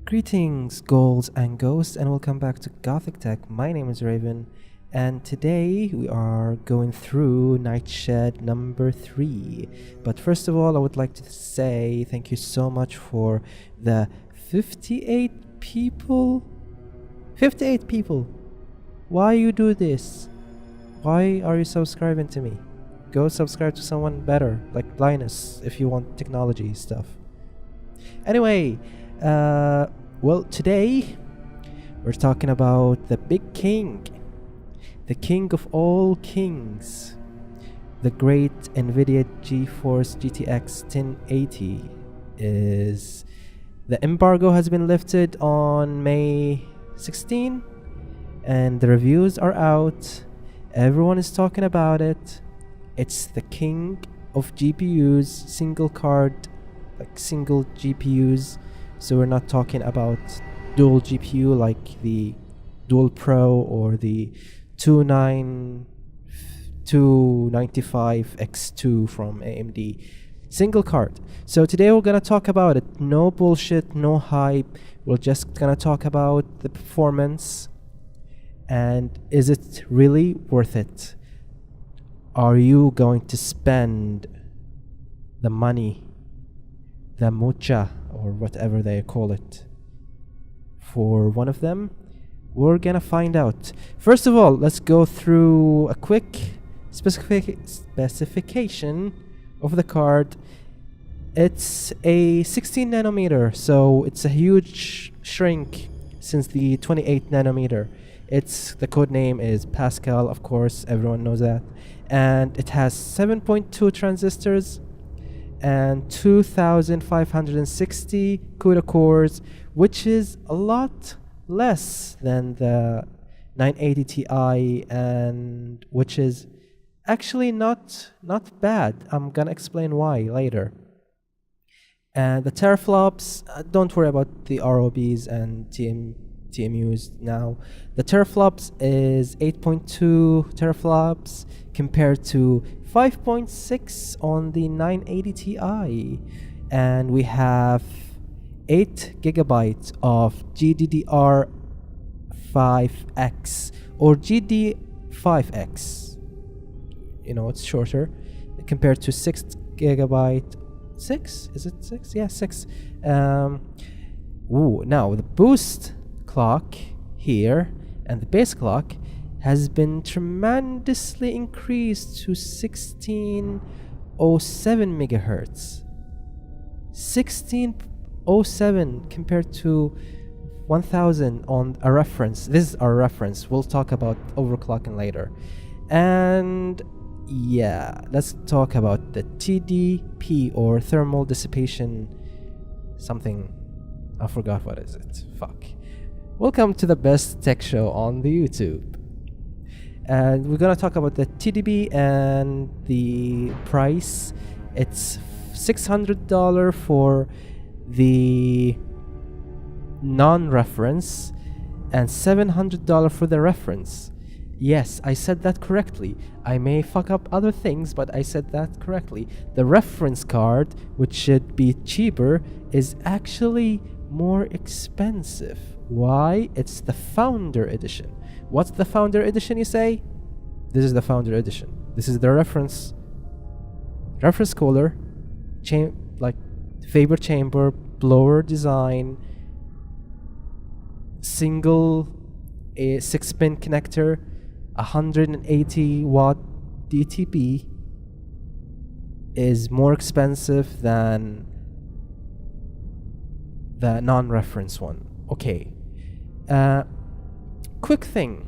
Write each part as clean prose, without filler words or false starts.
Greetings, ghouls and ghosts, and welcome back to Gothictech. My name is Raven, and today we are going through Nightshade number 3. But first of all, I would like to say thank you so much for the 58 people. 58 people! Why you do this? Why are you subscribing to me? Go subscribe to someone better, like Linus, if you want technology stuff. Anyway, well, today we're talking about the big king, the king of all kings, the great NVIDIA GeForce GTX 1080. Is the embargo has been lifted on May 16, and the reviews are out. Everyone is talking about it. It's the king of GPUs, single card, like single GPUs. So we're not talking about dual GPU like the Dual Pro or the 295X2 from AMD. Single card. So today we're gonna talk about it. No bullshit, no hype. We're just gonna talk about the performance and is it really worth it? Are you going to spend the money, the mucha, or whatever they call it, for one of them? We're gonna find out. First of all, let's go through a quick specification of the card. It's a 16 nanometer, so it's a huge shrink since the 28 nanometer. The code name is Pascal, of course, everyone knows that. And it has 7.2 transistors and 2560 CUDA cores, which is a lot less than the 980 Ti, and which is actually not bad. I'm gonna explain why later. And the teraflops, don't worry about the ROBs and TMUs now. The teraflops is 8.2 teraflops compared to 5.6 on the 980 Ti, and we have 8 gigabytes of GDDR5X or GD5X. You know, it's shorter compared to 6 gigabyte. 6? Is it 6? Yeah, 6. Now the boost clock here and the base clock has been tremendously increased to 1607 megahertz. 1607 compared to 1000 on a reference. This is our reference. We'll talk about overclocking later. And yeah, let's talk about the TDP or thermal dissipation something. I forgot what is it. Fuck. Welcome to the best tech show on the YouTube. And we're gonna talk about the TDP and the price. It's $600 for the non-reference and $700 for the reference. Yes, I said that correctly. I may fuck up other things, but I said that correctly. The reference card, which should be cheaper, is actually more expensive. Why? It's the Founder Edition. What's the Founder Edition, you say? This is the Founder Edition. This is the reference cooler, like vapor chamber, blower design, single 6-pin connector, 180 watt DTP, is more expensive than the non-reference one. Okay. Quick thing.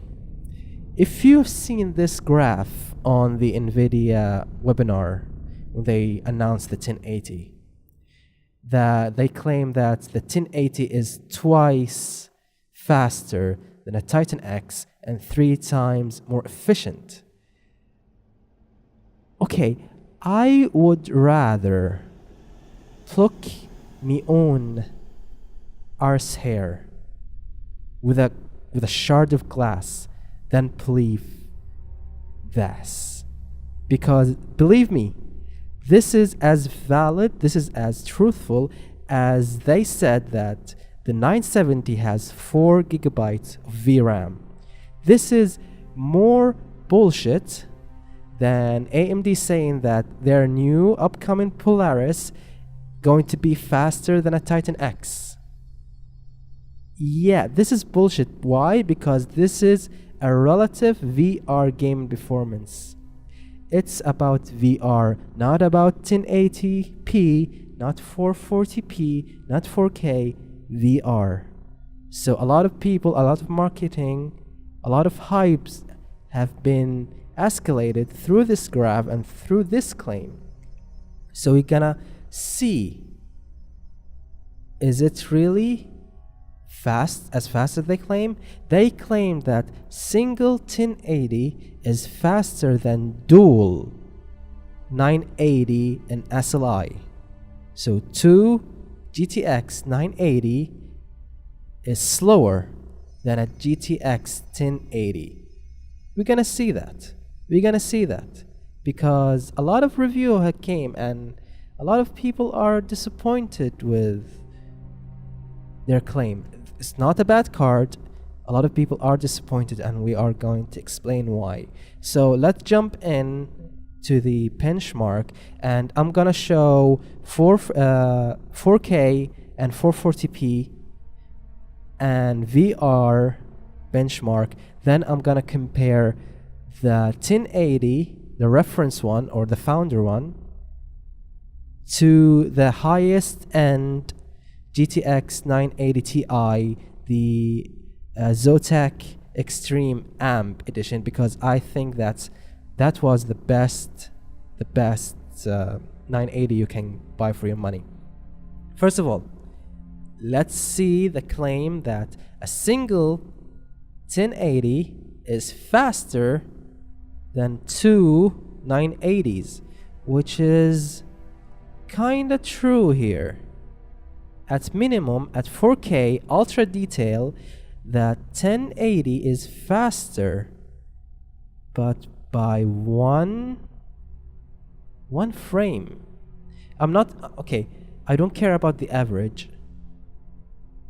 If you've seen this graph on the NVIDIA webinar when they announced the 1080, that they claim that the 1080 is twice faster than a Titan X and 3 times more efficient. Okay, I would rather pluck me own arse hair with a shard of glass than believe this. Because believe me, this is as valid, this is as truthful as they said that the 970 has 4 gigabytes of VRAM. This is more bullshit than AMD saying that their new upcoming Polaris going to be faster than a Titan X. Yeah, this is bullshit. Why? Because this is a relative VR gaming performance. It's about VR, not about 1080p, not 440p, not 4K, VR. So a lot of people, a lot of marketing, a lot of hypes have been escalated through this graph and through this claim. So we're gonna see, is it really as fast as they claim? They claim that single 1080 is faster than dual 980 and SLI. So 2 GTX 980 is slower than a GTX 1080. We're gonna see that. We're gonna see that because a lot of review came and a lot of people are disappointed with their claim. It's not a bad card. A lot of people are disappointed and we are going to explain why. So let's jump in to the benchmark and I'm gonna show 4K and 440p and VR benchmark. Then I'm gonna compare the 1080, the reference one or the founder one, to the highest end GTX 980 Ti, the Zotac Extreme Amp Edition, because I think that was the best 980 you can buy for your money. First of all, let's see the claim that a single 1080 is faster than 2 980s, which is kinda true here. At minimum, at 4K ultra detail, that 1080 is faster, but by one frame. I'm not okay. I don't care about the average.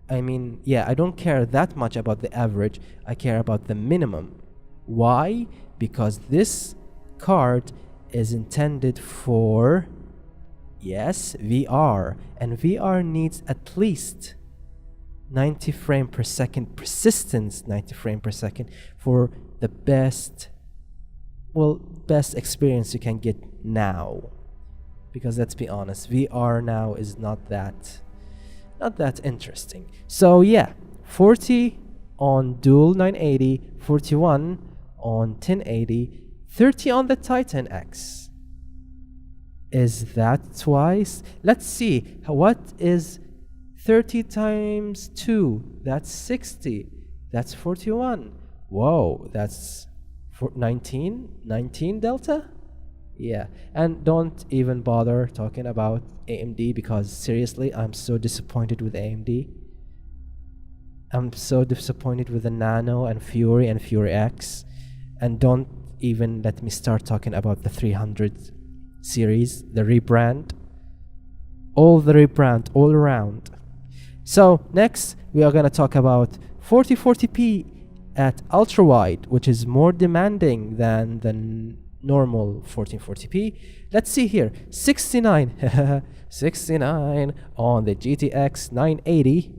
I mean, yeah, I don't care that much about the average. I care about the minimum. Why? Because this card is intended for, yes, VR, and VR needs at least 90 frame per second persistence, 90 frame per second for the best experience you can get now. Because let's be honest, VR now is not that interesting. So yeah, 40 on dual 980, 41 on 1080, 30 on the Titan X. Is that twice? Let's see. What is 30 times 2? That's 60. That's 41. Whoa, that's 19 delta? Yeah, and don't even bother talking about AMD because seriously, I'm so disappointed with AMD. I'm so disappointed with the Nano and Fury X. And don't even let me start talking about the 300 series, the rebrand. All around. So next, we are gonna talk about 4040p at ultra wide, which is more demanding than the normal 1440p. Let's see here, 69 69 on the GTX 980,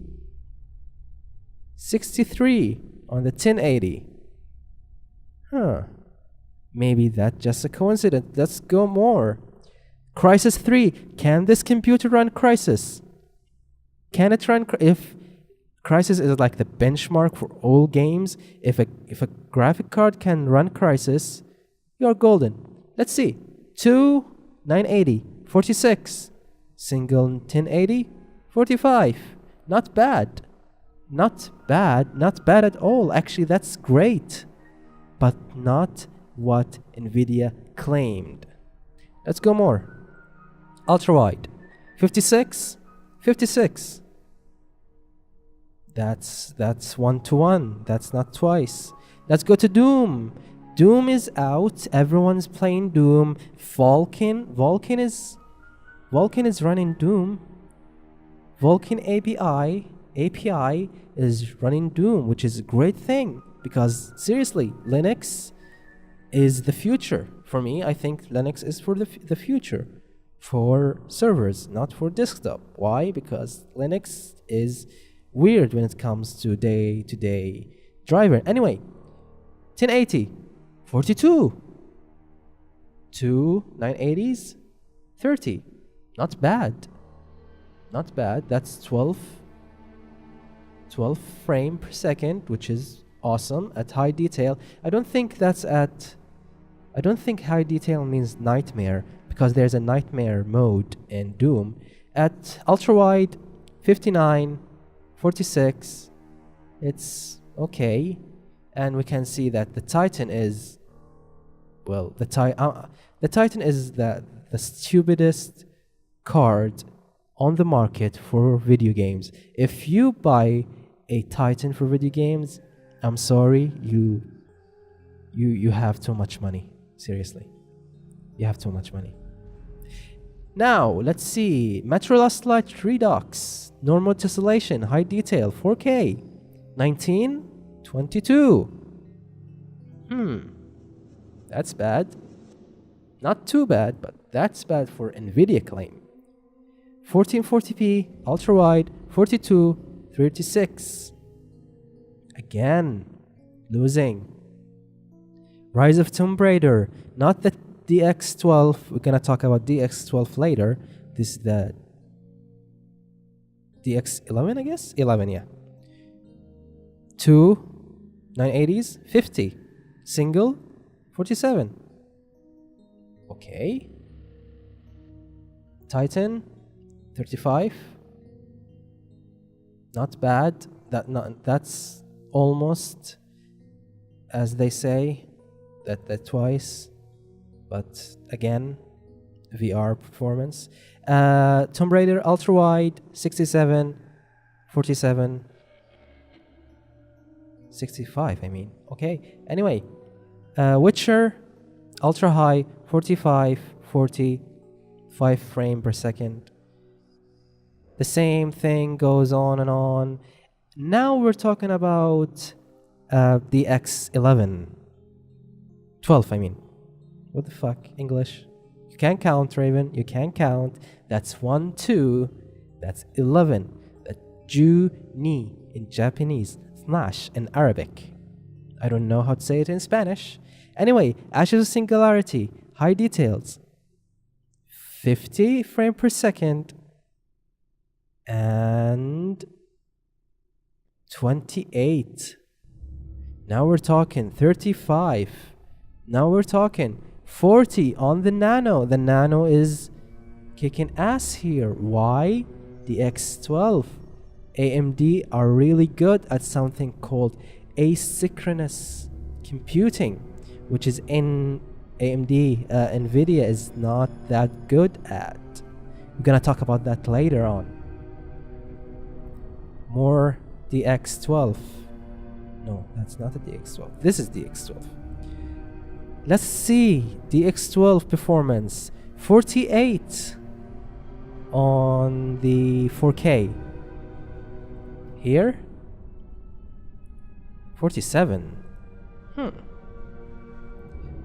63 on the 1080. Maybe that's just a coincidence. Let's go more. Crysis 3. Can this computer run Crysis? Can it run? If Crysis is like the benchmark for all games, if a graphic card can run Crysis, you're golden. Let's see. 2 980, 46. Single 1080, 45. Not bad. Not bad at all. Actually, that's great. But not what NVIDIA claimed. Let's go more. Ultra wide. 56. That's 1-to-1. That's not twice. Let's go to Doom. Doom is out. Everyone's playing Doom. Vulkan is running Doom. Vulkan API API is running Doom, which is a great thing because seriously, Linux is the future. For me, I think Linux is for the future for servers, not for desktop. Why? Because Linux is weird when it comes to day-to-day driver. Anyway, 1080, 42, two 980s, 30. Not bad. Not bad. That's 12 frame per second, which is awesome at high detail. I don't think high detail means nightmare, because there's a nightmare mode in Doom. At ultra wide, 59, 46, it's okay. And we can see that the Titan is, well, the Titan is the stupidest card on the market for video games. If you buy a Titan for video games, I'm sorry, you have too much money. Seriously, you have too much money. Now let's see. Metro Last Light Redux, normal tessellation, high detail, 4K, 1922. That's bad. Not too bad, but that's bad for Nvidia claim. 1440p, ultra wide, 42, 36. Again, losing. Rise of Tomb Raider, not the DX12. We're gonna talk about DX12 later. This is the DX11, I guess? 11, yeah. Two 980s, 50. Single, 47. Okay. Titan, 35. Not bad. That's almost, as they say, that twice. But again, VR performance. Tomb Raider ultra wide, 67, 47, 65. I mean, okay. Anyway, Witcher ultra high, 45, 40, 5 frame per second. The same thing goes on and on. Now we're talking about the X11. 12, I mean. What the fuck? English? You can't count, Raven. You can't count. That's 1, 2. That's 11. That's Ju-ni in Japanese. Slash in Arabic. I don't know how to say it in Spanish. Anyway, Ashes of Singularity. High details. 50 frame per second. And 28. Now we're talking 35. Now we're talking 40 on the Nano. The Nano is kicking ass here. Why? The X12. AMD are really good at something called asynchronous computing, which is in AMD. Nvidia is not that good at. We're gonna talk about that later on. More DX12. No, that's not a DX12. This is DX12. Let's see DX12 performance. 48 on the 4K. Here 47.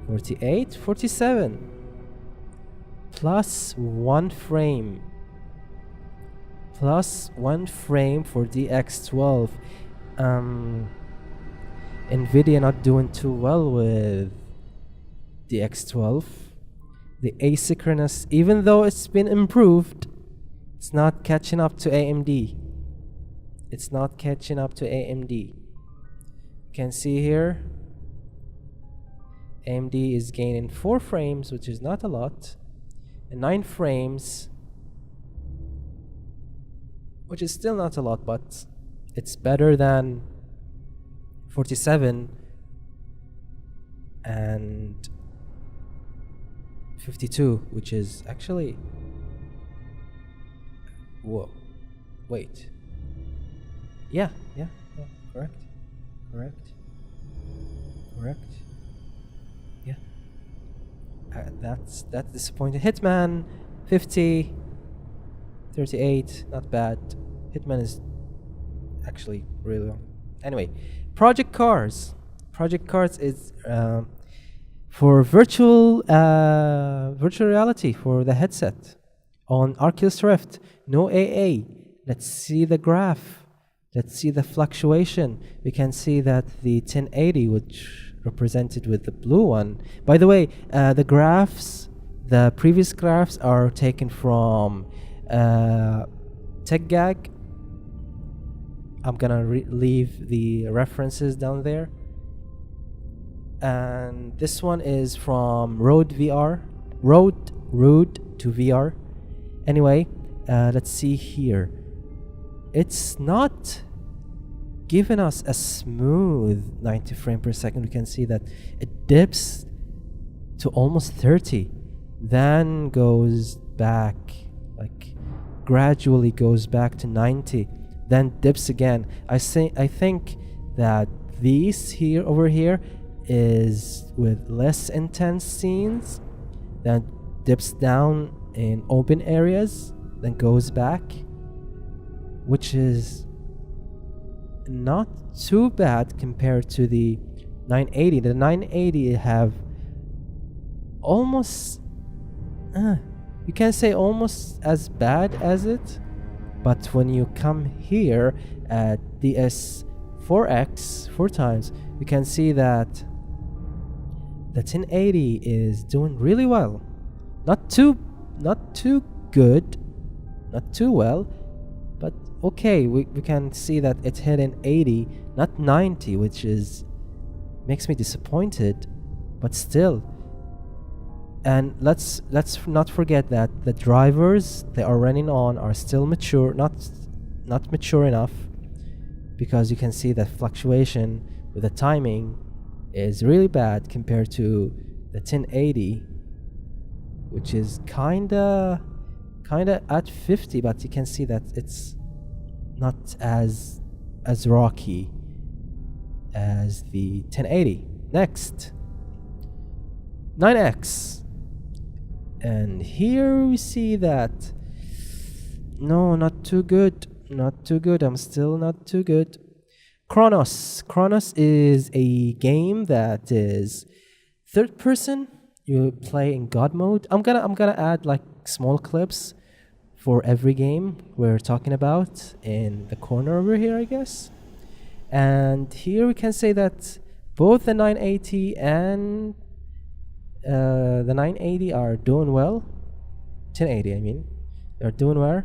48, 47. Plus 1 frame. Plus 1 frame for DX12. Nvidia not doing too well with DX12. The asynchronous, even though it's been improved, it's not catching up to AMD. It's not catching up to AMD. You can see here AMD is gaining 4 frames, which is not a lot, and 9 frames, which is still not a lot, but it's better than 47 and 52, which is actually, whoa, wait, yeah, correct, yeah, that's disappointing. Hitman 50, 38, not bad. Hitman is actually really long. Anyway, Project Cars. Project Cars is for virtual reality for the headset on Oculus Rift. No AA. Let's see the graph. Let's see the fluctuation. We can see that the 1080, which represented with the blue one. By the way, the graphs, the previous graphs are taken from TechGag. I'm gonna leave the references down there. And this one is from Road to VR. Anyway, let's see here. It's not giving us a smooth 90 frames per second. We can see that it dips to almost 30, then goes back, like gradually goes back to 90, then dips again. I think that these here over here is with less intense scenes, then dips down in open areas, then goes back, which is not too bad compared to the 980. The 980 have almost, you can say almost as bad as it, but when you come here at DS4X 4 times, you can see that the 1080 is doing really well. Not too good, not too well, but okay. We can see that it's hitting 80, not 90, which is makes me disappointed, but still. And let's not forget that the drivers they are running on are still mature, not mature enough, because you can see that fluctuation with the timing is really bad compared to the 1080, which is kinda at 50, but you can see that it's not as rocky as the 1080. Next, 9X. And here we see that no, not too good. I'm still not too good. Chronos is a game that is third person. You play in God mode. I'm gonna add like small clips for every game we're talking about in the corner over here, I guess. And here we can say that both the 980 and the 980 are doing well. 1080, I mean, they're doing well.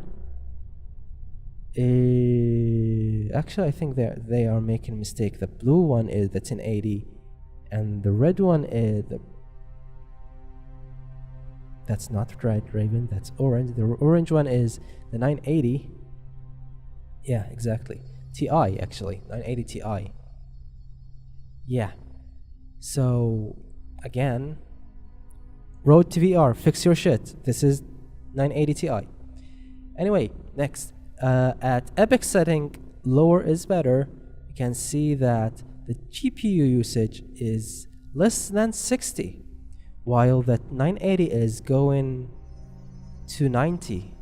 Actually, I think they are making a mistake. The blue one is the 1080, and the red one is the. That's not red, Raven. That's orange. The orange one is the 980. Yeah, exactly. Ti, actually, 980 Ti. Yeah. So again, Road to VR, fix your shit. This is 980 Ti. Anyway, next. At epic setting, lower is better. You can see that the GPU usage is less than 60, while that 980 is going to 90.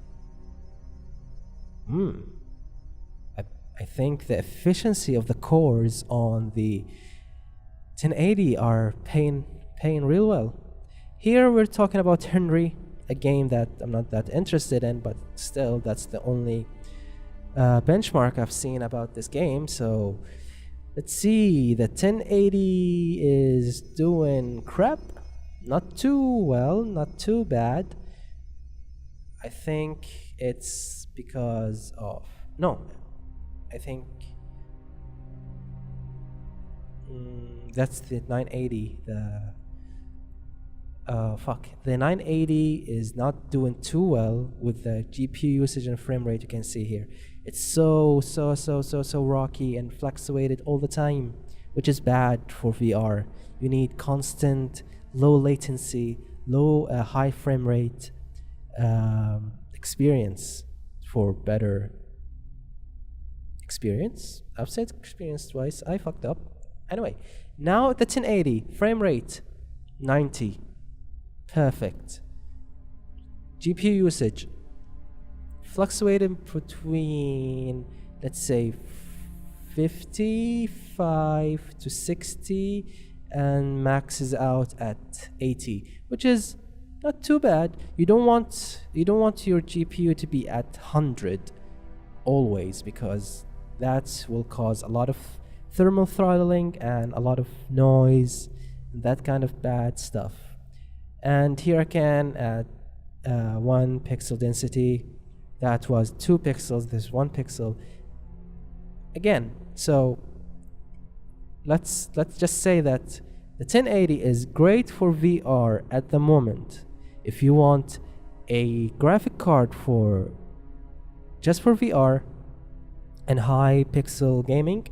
I think the efficiency of the cores on the 1080 are paying real well. Here we're talking about Henry, a game that I'm not that interested in, but still that's the only benchmark I've seen about this game. So let's see, the 1080 is doing crap, not too well, not too bad. I think it's because of I think that's the 980. The 980 is not doing too well with the GPU usage and frame rate. You can see here it's so rocky and fluctuated all the time, which is bad for VR. You need constant low latency, high frame rate experience for better experience. I've said experience twice, I fucked up. Anyway, now the 1080 frame rate 90, perfect. GPU usage fluctuating between, let's say, 55 to 60 and maxes out at 80, which is not too bad. You don't want your GPU to be at 100 always, because that will cause a lot of thermal throttling and a lot of noise, that kind of bad stuff. And here I can add 1 pixel density. That was 2 pixels, this 1 pixel again. So let's just say that the 1080 is great for VR at the moment. If you want a graphic card for just for VR and high pixel gaming,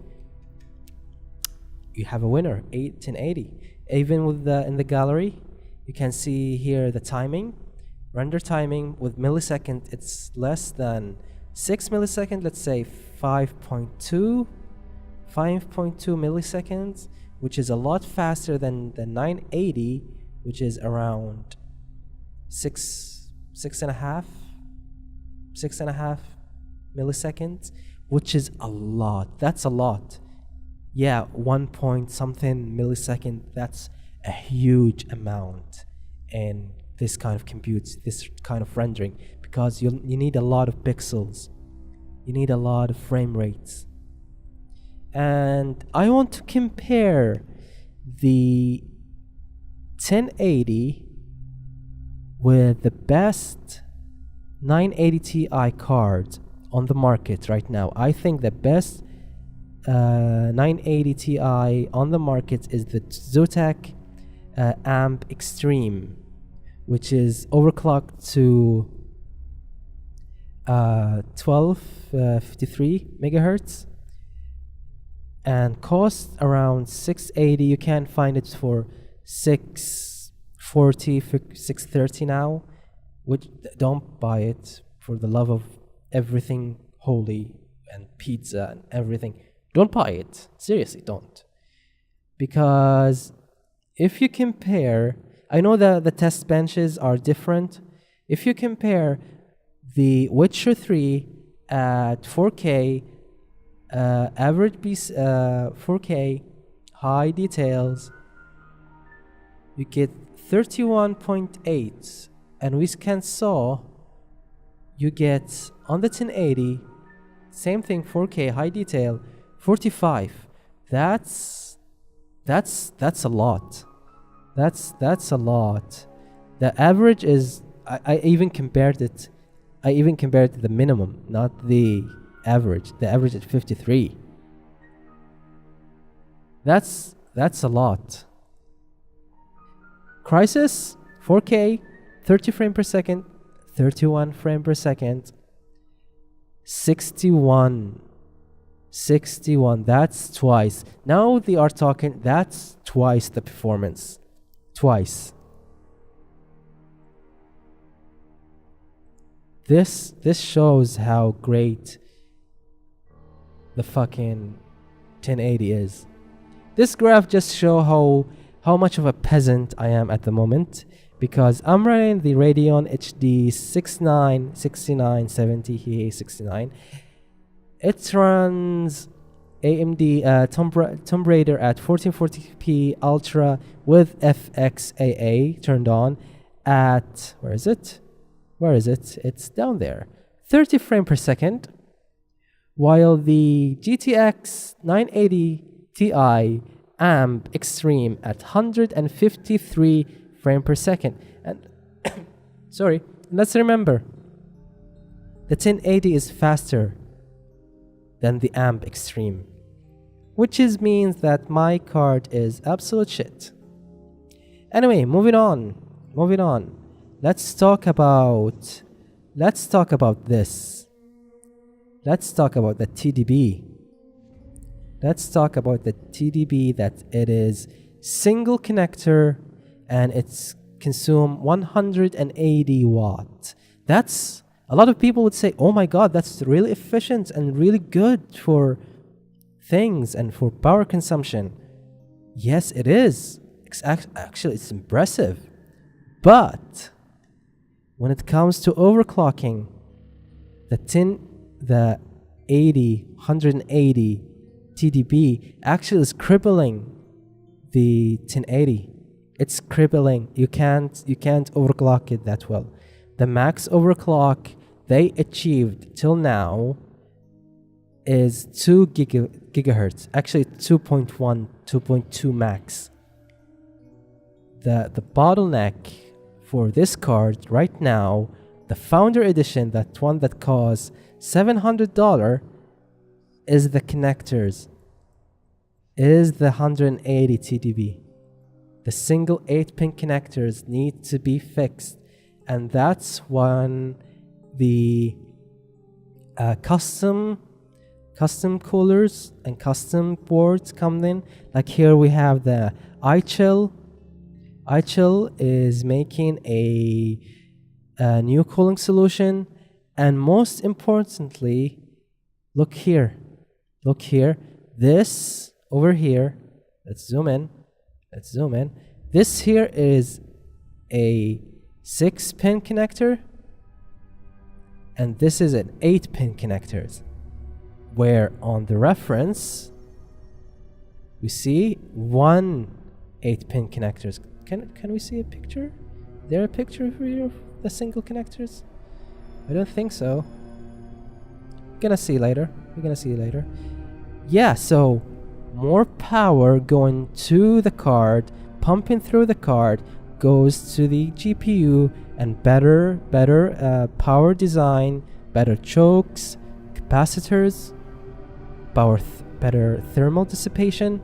you have a winner. 1080. Even with in the gallery, you can see here the timing, render timing with millisecond. It's less than 6 milliseconds. Let's say 5.2 milliseconds, which is a lot faster than the 980, which is around six and a half milliseconds, which is a lot. That's a lot. Yeah, 1 point something millisecond. That's a huge amount in this kind of compute, this kind of rendering, because you need a lot of pixels. You need a lot of frame rates. And I want to compare the 1080 with the best 980 Ti card on the market right now. I think the best 980 Ti on the market is the Zotac AMP Extreme, which is overclocked to 1253 megahertz and costs around 680. You can find it for 640, 630 now. Which, don't buy it, for the love of everything holy and pizza and everything. Don't buy it. Seriously, don't. Because if you compare, I know that the test benches are different. If you compare the Witcher 3 at 4K, average piece, 4K, high details, you get 31.8, and we can saw you get on the 1080, same thing, 4K, high detail, 45. That's a lot. That's a lot. The average is, I even compared it. I even compared to the minimum, not the average. The average is 53. That's a lot. Crysis 4K, 30 frame per second, 31 frame per second, 61. That's twice. Now they are talking, that's twice the performance. Twice. This shows how great the fucking 1080 is. This graph just show how much of a peasant I am at the moment, because I'm running the Radeon HD 6970 69. It runs AMD Tomb Raider at 1440p Ultra with FXAA turned on at, where is it? It's down there. 30 frame per second, while the GTX 980 Ti AMP Extreme at 153 frame per second. And sorry, let's remember, the 1080 is faster than the AMP Extreme, which means that my card is absolute shit. Anyway, moving on. Let's talk about this. Let's talk about the TDP. Let's talk about the TDP, that it is single connector and it's consume 180 watt. That's, a lot of people would say, oh my god, that's really efficient and really good for things and for power consumption. Yes, it is. Actually, it's impressive. But when it comes to overclocking, the 180 TDP actually is crippling the 1080. It's crippling. You can't overclock it that well. The max overclock they achieved till now is 2 gigahertz. Actually 2.1, 2.2 max. The bottleneck for this card right now, the Founder Edition, that one that costs $700, is the connectors. Is the 180 TDP. The single 8-pin connectors need to be fixed, and that's when the custom coolers and custom boards come in. Like here we have the iChill. iChill is making a new cooling solution, and most importantly, look here. This over here, let's zoom in. This here is a 6-pin connector, and this is an 8-pin connectors, where on the reference we see one 8-pin connectors. Can we see a picture? Is there a picture here of the single connectors? I don't think so. We're gonna see later. Yeah, so more power going to the card, pumping through the card, goes to the GPU, and better power design, better chokes, capacitors, better thermal dissipation.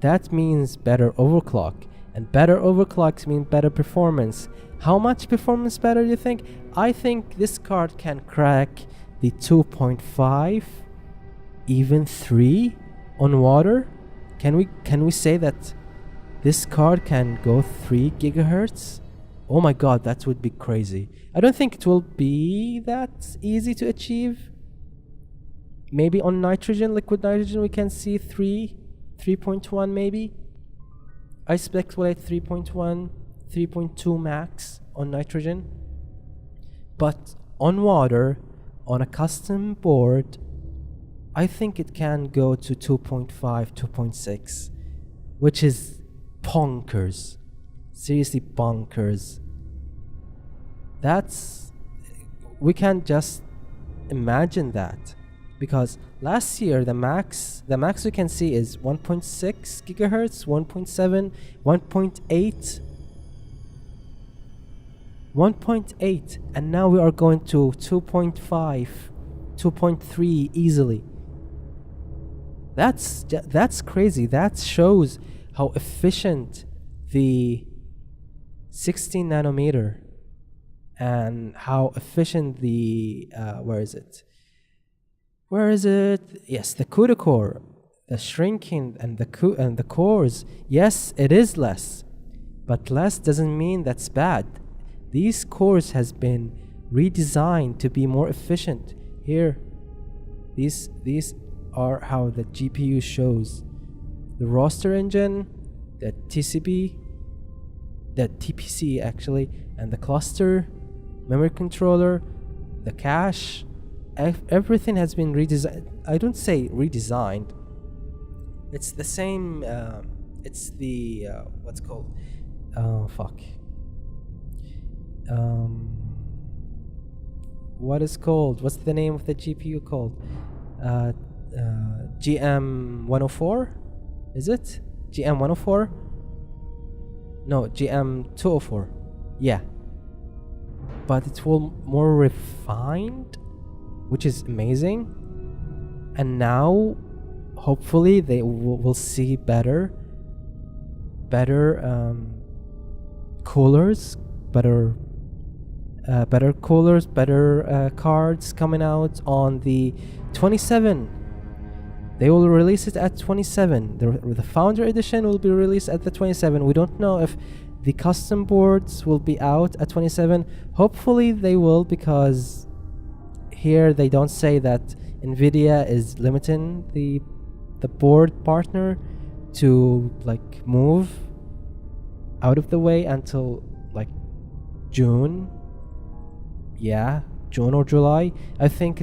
That means better overclock, and better overclocks mean better performance. How much performance better do you think? I think this card can crack the 2.5, even 3 on water. Can we say that this card can go 3 gigahertz? Oh my god, that would be crazy. I don't think it will be that easy to achieve. Maybe on liquid nitrogen we can see 3.1 maybe. I speculate 3.1, 3.2 max on nitrogen. But on water, on a custom board, I think it can go to 2.5, 2.6, which is bonkers. Seriously bonkers. We can't just imagine that, because last year the max we can see is 1.6 gigahertz, 1.7, 1.8, and now we are going to 2.5, 2.3 easily. That's crazy. That shows how efficient the 16 nanometer and how efficient the where is it? Yes, the CUDA core, the shrinking and the cores. Yes, it is less, but less doesn't mean that's bad. These cores has been redesigned to be more efficient. Here, these are how the GPU shows. The roster engine, the TCB, the TPC actually, and the cluster, memory controller, the cache, everything has been redesigned. I don't say redesigned. It's the same. It's the what's called? What is called? What's the name of the GPU called? GM 104? Is it GM 104? No, GM 204. Yeah, but it will more refined, which is amazing. And now hopefully they will see better coolers, better coolers, better cards coming out on the 27. They will release it at 27. The Founder Edition will be released at the 27. We don't know if the custom boards will be out at 27. Hopefully they will, because here they don't say that NVIDIA is limiting the board partner to like move out of the way until like June. Yeah, June or July. I think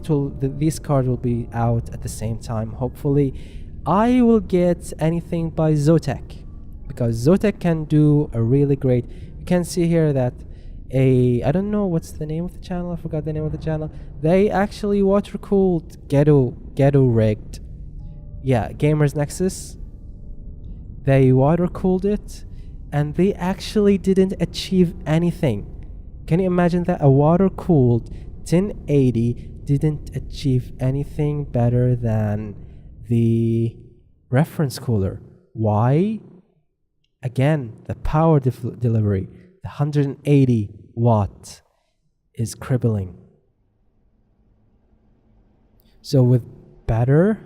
these cards will be out at the same time. Hopefully, I will get anything by Zotac, because Zotac can do a really great. You can see here that I don't know what's the name of the channel. I forgot the name of the channel. They actually water cooled ghetto rigged. Yeah, Gamers Nexus. They water cooled it, and they actually didn't achieve anything. Can you imagine that? A water cooled 1080 didn't achieve anything better than the reference cooler. Why? Again, the power delivery, the 180 watt is crippling. So with better,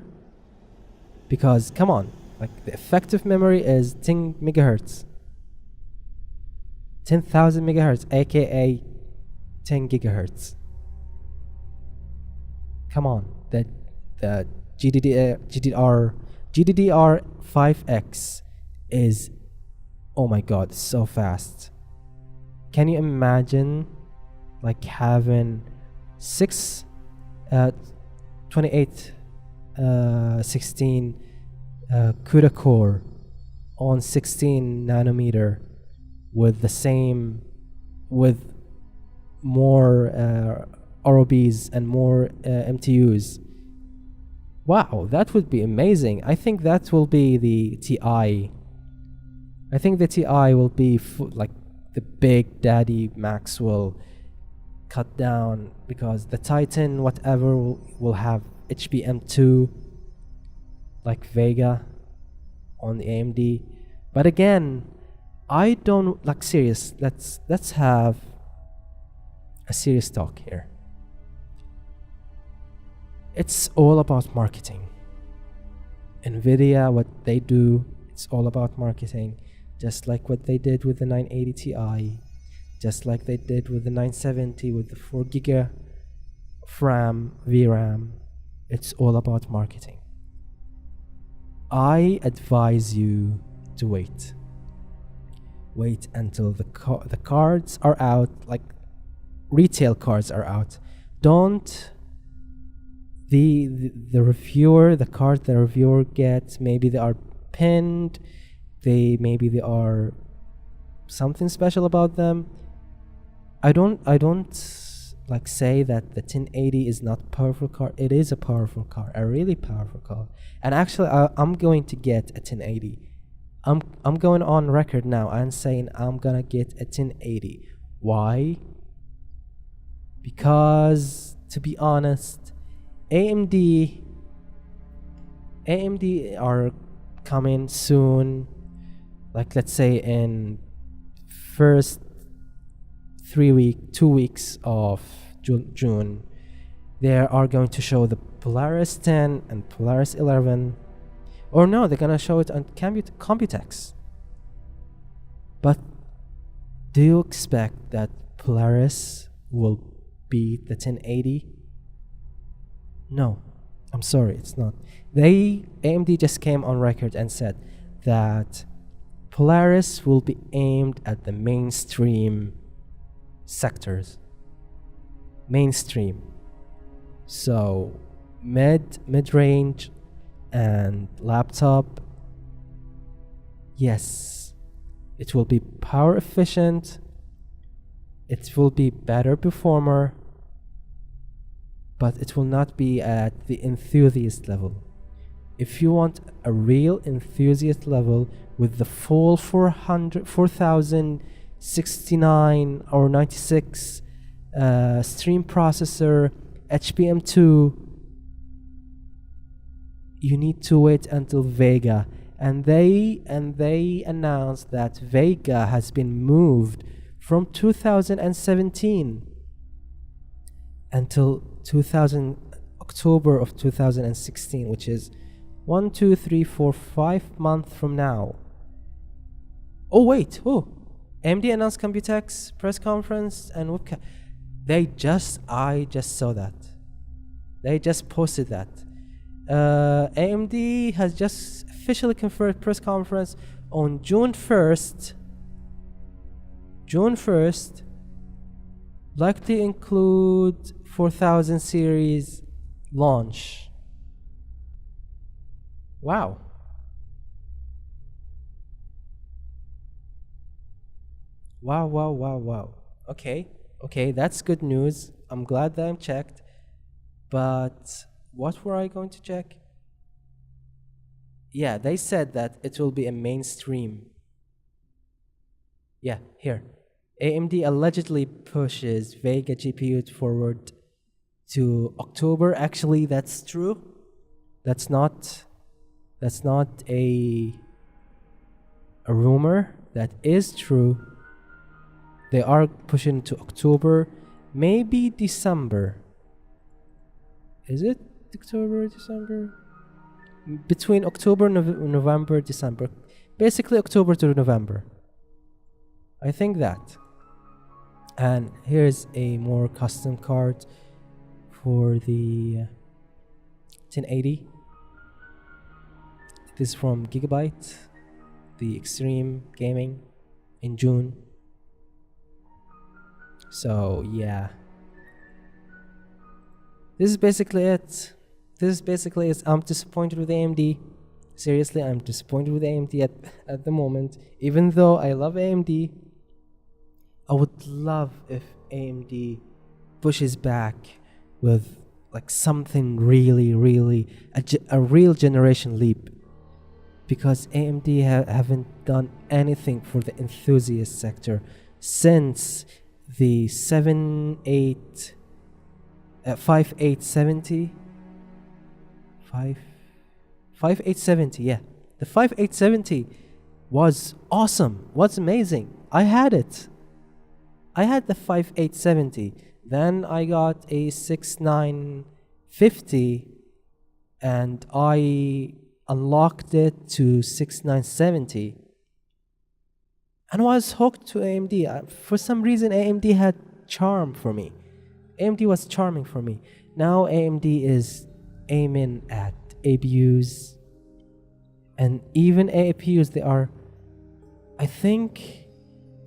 because come on, like the effective memory is 10 megahertz, 10,000 megahertz, aka 10 gigahertz. Come on, the GDDR5X is, oh my god, so fast. Can you imagine like having 16 CUDA core on 16 nanometer with more ROBs and more MTUs? Wow, that would be amazing. I think that will be the TI. I think the TI will be like the big daddy Max will cut down, because the Titan whatever will have HBM2 like Vega on the AMD. But again, I don't like serious. Let's have a serious talk here. It's all about marketing. Nvidia, what they do, it's all about marketing. Just like what they did with the 980 Ti, just like they did with the 970 with the 4 giga of RAM, VRAM. It's all about marketing. I advise you to wait. Wait until the cards are out, like retail cards are out. Don't the reviewer, the card the reviewer gets, maybe they are pinned, maybe they are something special about them. I don't like say that the 1080 is not powerful card. It is a powerful card, a really powerful card. And actually, I'm going to get a 1080. I'm going on record now and saying I'm gonna get a 1080. Why? Because to be honest, AMD are coming soon. Like let's say in first 2 weeks of June, they are going to show the Polaris 10 and Polaris 11. Or no, they're gonna show it on Computex. But do you expect that Polaris will beat the 1080? No, I'm sorry, it's not. AMD just came on record and said that Polaris will be aimed at the mainstream sectors. Mainstream. So mid-range and laptop. Yes, it will be power efficient. It will be better performer, but it will not be at the enthusiast level. If you want a real enthusiast level with the full 4069 or 96 stream processor, HBM2, you need to wait until Vega. And they announced that Vega has been moved from 2017 until October of 2016, which is 1, 2, 3, 4, 5 months from now. Oh wait, AMD announced Computex press conference and webcam. I just saw that. They just posted that. AMD has just officially confirmed press conference on June 1st. June 1st, likely include 4000 series launch. Wow. Wow, wow, wow, wow. Okay, that's good news. I'm glad that I'm checked. But what were I going to check? Yeah, they said that it will be a mainstream. Yeah, here. AMD allegedly pushes Vega GPU forward to October. Actually, that's true. That's not a rumor. That is true. They are pushing to October, maybe December. Is it October, December? Between October, November, December. Basically October to November. I think that. And here's a more custom card for the 1080. This is from Gigabyte, the Extreme Gaming in June. So yeah, this is basically it. I'm disappointed with AMD. Seriously, I'm disappointed with AMD at the moment. Even though I love AMD, I would love if AMD pushes back with like something really a real generation leap, because AMD haven't done anything for the enthusiast sector since the 5870, yeah, the 5870 was awesome, was amazing. I had the 5870. Then I got a 6950 and I unlocked it to 6970 and was hooked to AMD. For some reason, AMD had charm for me. AMD was charming for me. Now AMD is aiming at APUs, and even APUs, I think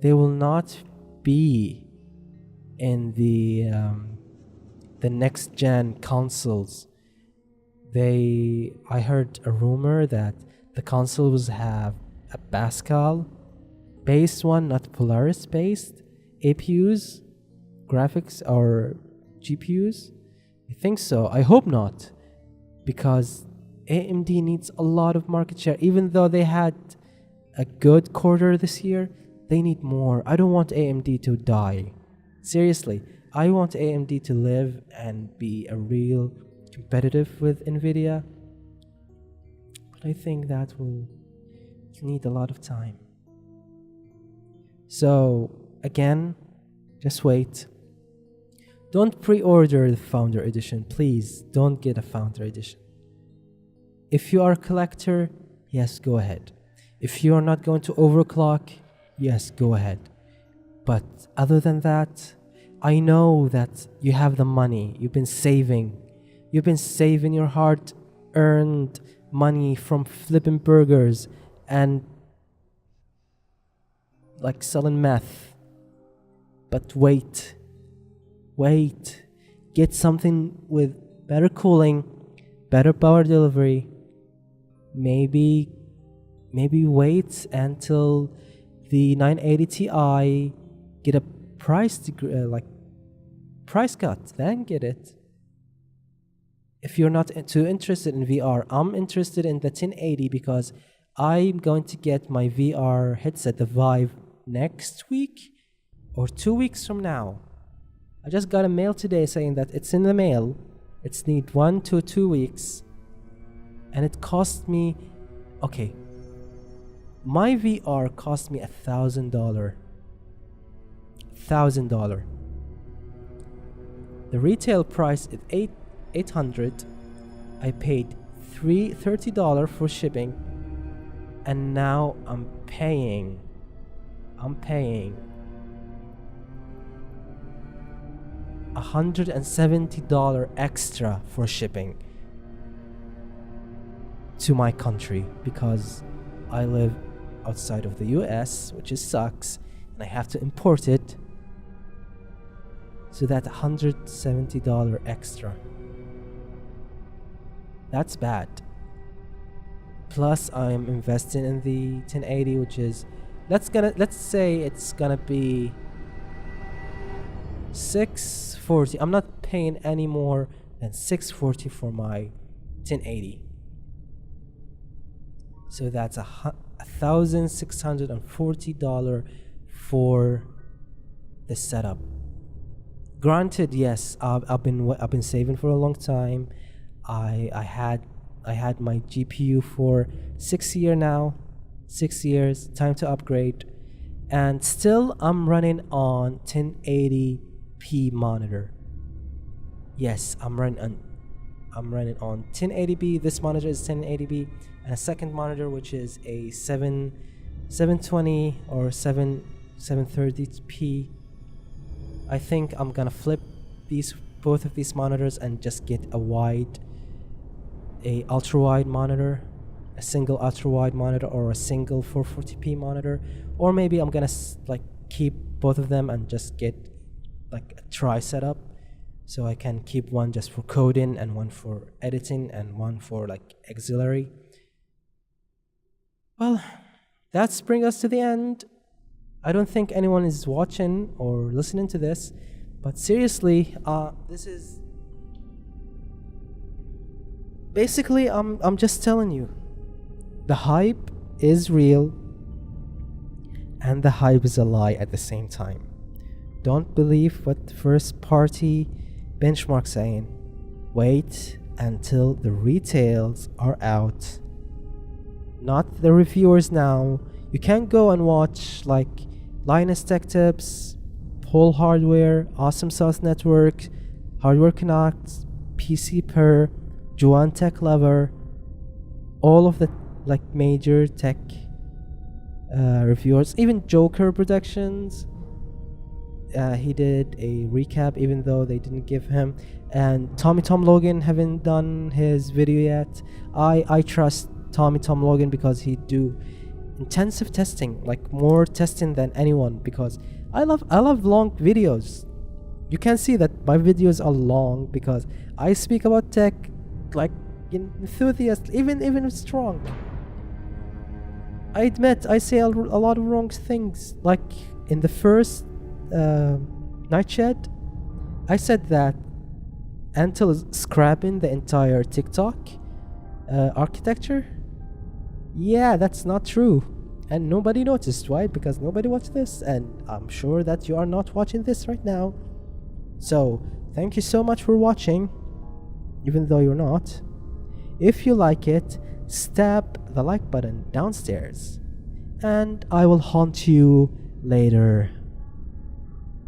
they will not be in the next gen consoles. I heard a rumor that the consoles have a Pascal based one, not Polaris based APUs, graphics or GPUs. I think so. I hope not, because AMD needs a lot of market share. Even though they had a good quarter this year, they need more. I don't want AMD to die. Seriously, I want AMD to live and be a real competitive with Nvidia. But I think that will need a lot of time. So again, just wait. Don't pre-order the Founder Edition. Please don't get a Founder Edition. If you are a collector, yes, go ahead. If you are not going to overclock, yes, go ahead. But other than that, I know that you have the money. You've been saving your hard-earned money from flipping burgers and like selling meth. But wait. Get something with better cooling, better power delivery. Maybe wait until the 980 Ti get a price cut, then get it. If you're not too interested in VR, I'm interested in the 1080 because I'm going to get my VR headset, the Vive, next week or 2 weeks from now. I just got a mail today saying that it's in the mail. It's need 1 to 2 weeks. And it cost me, okay, my VR cost me $1,000. $1,000. The retail price is $800. I paid $30 for shipping, and now I'm paying $170 extra for shipping to my country, because I live outside of the US, which sucks, and I have to import it. So that's $170 extra. That's bad. Plus I'm investing in the 1080, which is let's say it's gonna be 640. I'm not paying any more than 640 for my 1080. So that's $1,640 for the setup. Granted, yes, I've been saving for a long time. I had my GPU for 6 years now. 6 years, time to upgrade. And still I'm running on 1080p monitor. Yes, I'm running on 1080p. This monitor is 1080p, and a second monitor which is a 720 or 730p. I think I'm gonna flip both of these monitors and just get a ultra wide monitor, a single ultra wide monitor, or a single 440p monitor, or maybe I'm gonna keep both of them and just get like a tri setup, so I can keep one just for coding and one for editing and one for like auxiliary. Well, that's bring us to the end. I don't think anyone is watching or listening to this, but seriously, this is basically I'm just telling you, the hype is real and the hype is a lie at the same time. Don't believe what first party benchmarks saying. Wait until the retails are out, not the reviewers now. You can't go and watch like Linus Tech Tips, Pole Hardware, Awesome Sauce Network, Hardware Connect, PC Per, Juan Tech Lover, all of the like major tech reviewers, even Joker Productions. He did a recap even though they didn't give him, and Tommy Tom Logan haven't done his video yet. I trust Tommy Tom Logan because he do intensive testing, like more testing than anyone, because I love long videos. You can see that my videos are long because I speak about tech like enthusiast, even strong. I admit I say a lot of wrong things. Like in the first Nightshade, I said that Intel is scrapping the entire TikTok architecture. Yeah, that's not true, and nobody noticed, right? Because nobody watched this, and I'm sure that you are not watching this right now. So thank you so much for watching, even though you're not. If you like it, stab the like button downstairs, and I will haunt you later.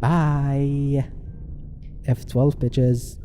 Bye. F12 bitches.